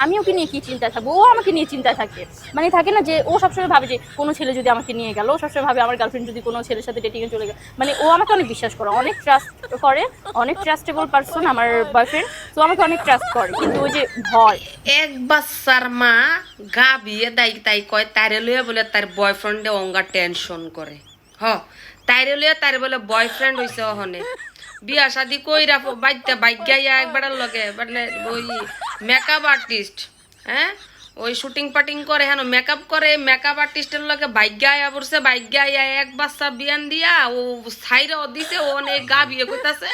আমি ওকে নিয়ে কি চিন্তা থাকবো, ও আমাকে নিয়ে চিন্তা থাকে। মানে থাকে না যে ও সবসময় ভাবে যে কোনো ছেলে যদি আমাকে নিয়ে গেল, ও সবসময় ভাবে আমার গার্লফ্রেন্ড যদি কোনো ছেলের সাথে ডেটিংয়ে চলে গেল। মানে ও আমাকে অনেক বিশ্বাস করে, অনেক ট্রাস্ট করে, অনেক ট্রাস্টেবল পারসন আমার বয়ফ্রেন্ড। তো আমাকে অনেক ট্রাস্ট করে, কিন্তু ওই যে ভয়। এক বাচ্চার মা গা বিয়ে দাই তাই কয় তাইরে লইয়া বলে তার বয়ফ্রেন্ডে অঙ্গা টেনশন করে। তাইরে লইয়া তার বলে বয়ফ্রেন্ড হইছে অহনে বিয়া শাদি কইরা বাইতে বাইগাইয়া একবারের লগে মানে ওই মেকআপ আর্টিস্ট, হ্যাঁ ওই শুটিং পাটিং করে হেন মেকআপ করে, মেকআপ আর্টিস্টের লগে বাইগাইয়া পড়ছে, বাইগাইয়া এক বাচ্চা বিয়ান দিয়া ও সাইরাও দিছে, ও অনেক গা বিয়ে কইতাছে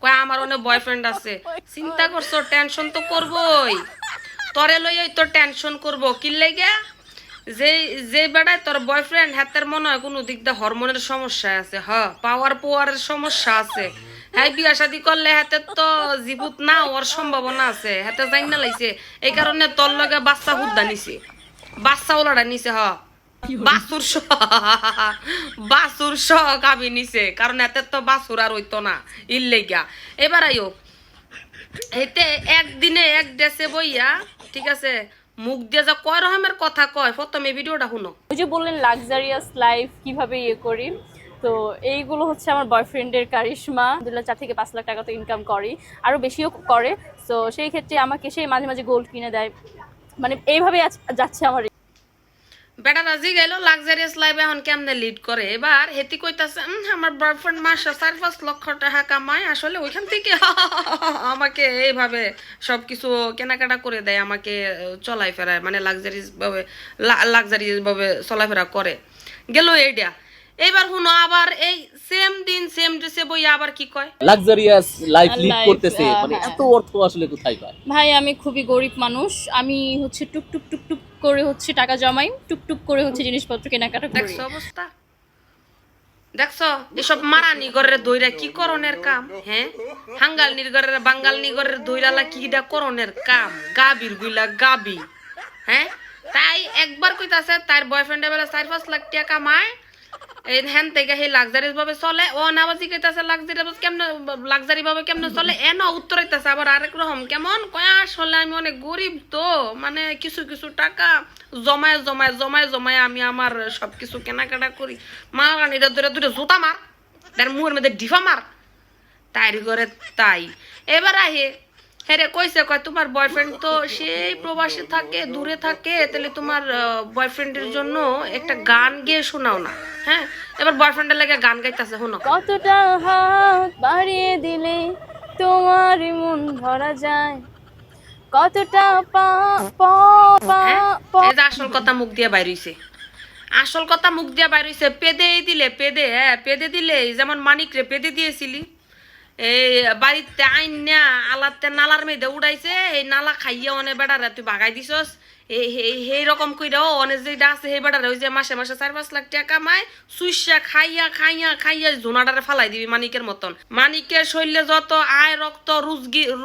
কয় আমার অনেক বয়ফ্রেন্ড আছে। চিন্তা করছো, টেনশন তো করবই, তরে লইয়াই তো টেনশন করবো কি লাগে যে যে বেড়ায় তোর বয়ফ্রেন্ড হাতের মনে হয় কোনো দিক দিয়ে হরমোনের সমস্যা আছে, পাওয়ারের সমস্যা আছে। হ্যাঁ বিয়া শাদি করলে হাতে তো জীবুত না ওর সম্ভাবনা আছে, হাতে যাই না লাইছে, এই কারণে তোর লগে বাচ্চা হুদ্দা নিছে, বাচ্চা ওলাটা নিছে। বাসুর বাসুর সহ গাবি নিছে, কারণ এতে তো বাসুর আর হইতো না ইল্লেগা। এবার আইও এতে একদিনে এক দেশে বইয়া, ঠিক আছে, মুখ দিয়ে যা কয় রকমের কথা কয়, প্রথমে ভিডিওটা শুনো। ওই যে বললেন লাক্সারিয়াস লাইফ কিভাবে ইয়ে করি, তো এইগুলো হচ্ছে আমার বয়ফ্রেন্ডের কারিশমা। 4 থেকে 5 লাখ টাকা তো ইনকাম করি, আরও বেশিও করে। তো সেই ক্ষেত্রে আমাকে সে মাঝে মাঝে গোল্ড কিনে দেয়। মানে এইভাবেই যাচ্ছে আমার। বেটা রাজি গেল লাক্সারিয়াস লাইফ এখন কেমনে লিড করে। এবার হেতি কইতাছে আমার বয়ফ্রেন্ড মাসে 4-5 লক্ষ টাকা কামায়, আসলে ওইখান থেকে আমাকে এইভাবে সবকিছু কেনাকাটা করে দেয়, আমাকে চলাই ফেরায়, মানে লাক্সারিয়াস ভাবে চলাফেরা করে গেল এইটা। এবার শুনো আবার এই সেম দিন সেম ড্রেসে বই আবার কি কয় লাক্সারিয়াস লাইফ লিড করতেছে, মানে এত অর্থ আসলে কোথায় পায়? ভাই আমি খুবই গরিব মানুষ, আমি হচ্ছে টুকটুক টুকটুক করে হচ্ছে টাকা জমাই, টুকটুক করে হচ্ছে জিনিসপত্র কেনাকাটা করি। দেখছো অবস্থা, দেখছো এসব মারানি ঘরের দইরা কি করণের কাম, হ্যাঁ হাঙ্গাল নির্গরের বাঙ্গাল নিগরের দইরালা কিডা করণের কাম, গাবির গুইলা গাবি, হ্যাঁ। তাই একবার কইতাছে তার বয়ফ্রেন্ডের বেলা 4-5 লাখ টাকা কামায়, এই হ্যান থেকে সেই লাক্সারিয়াস ভাবে চলে, ও নাবাজি কইতাছে লাক্সারি ভাবে কেমনে চলে, এন উত্তর হইতাছে আবার আরেক রকম কেমন কয় আসলে আমি অনেক গরিব, তো মানে কিছু কিছু টাকা জমায় জমায় জমায় জমায় আমি আমার সবকিছু কেনাকাটা করি। মারানিটা ধরে ধরে জুতা মার, তার মুখের মধ্যে ডিফা মার, তাই করে তাই। এবার আহে হ্যাঁ কইছে কয় তোমার বয়ফ্রেন্ড তো সেই প্রবাসী থাকে, দূরে থাকে, তাহলে তোমার বয়ফ্রেন্ডের জন্য একটা গান গেয়ে শোনাও না। হ্যাঁ এবার বয়ফ্রেন্ডের লাগে গান গাইতেছে, শোনো। কতটা হাত বাড়িয়ে দিলে তোমার মন ভরা যায়, কতটা এই যে আসল কথা মুখ দিয়ে বাইর হইছে, আসল কথা মুখ দিয়ে বাইর হইছে, পেদে দিলে পেদে, হ্যাঁ পেদে দিলে, যেমন মানিক রে পেদে দিয়েছিলি, এই বাড়িতে আইন না আলাতে নালার মেয়েদে উড়াইছে, এই নালা খাইয়া অনেক বেড়ারে তুই ভাগাই দিছস, এই রকম কইরাও অনেক যেটা আছে সেই বেড়ারে ওই যে মাসে মাসে 4-5 লাখ টাকা কামায়, সুইসা খাইয়া খাইয়া খাইয়া জোনাডারে ফালাই দিবি মানিকের মতন। মানিকের শরীরে যত আয় রক্ত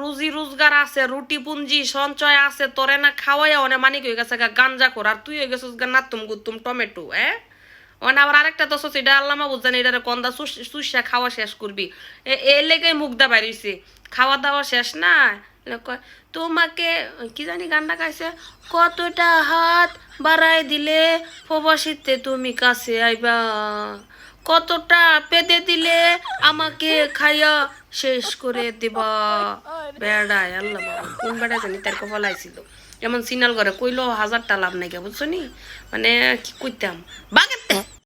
রুজি রোজগার আছে, রুটি পুঞ্জি সঞ্চয় আছে, তোরে না খাওয়াইয়া অনেক মানিক হয়ে গেছে গাঞ্জা কর, আর তুই হয়ে গেছিস নাতুম গুতুম টমেটো। ওনা আবার আরেকটা তো এটা আল্লামা বুঝানি, এটারে কন্দা সুসা খাওয়া শেষ করবি, এ লেগে মুখ দা বাড়িছে, খাওয়া দাওয়া শেষ না তোমাকে কি জানি গানটা গাইছে, কতটা হাত বাড়াই দিলে প্রবাসীতে তুমি কাছে আইবা, কতটা পেদে দিলে আমাকে খাইয়া শেষ করে দিবা। বেড়ায় আল্লাহ কোন বেড়ায় জানি তার কপাল আইছিল, যেমন সিনাল ঘরে কইলো 1000টা লাভ নাই, বুঝছো নি, মানে কি কইতাম বাগেতে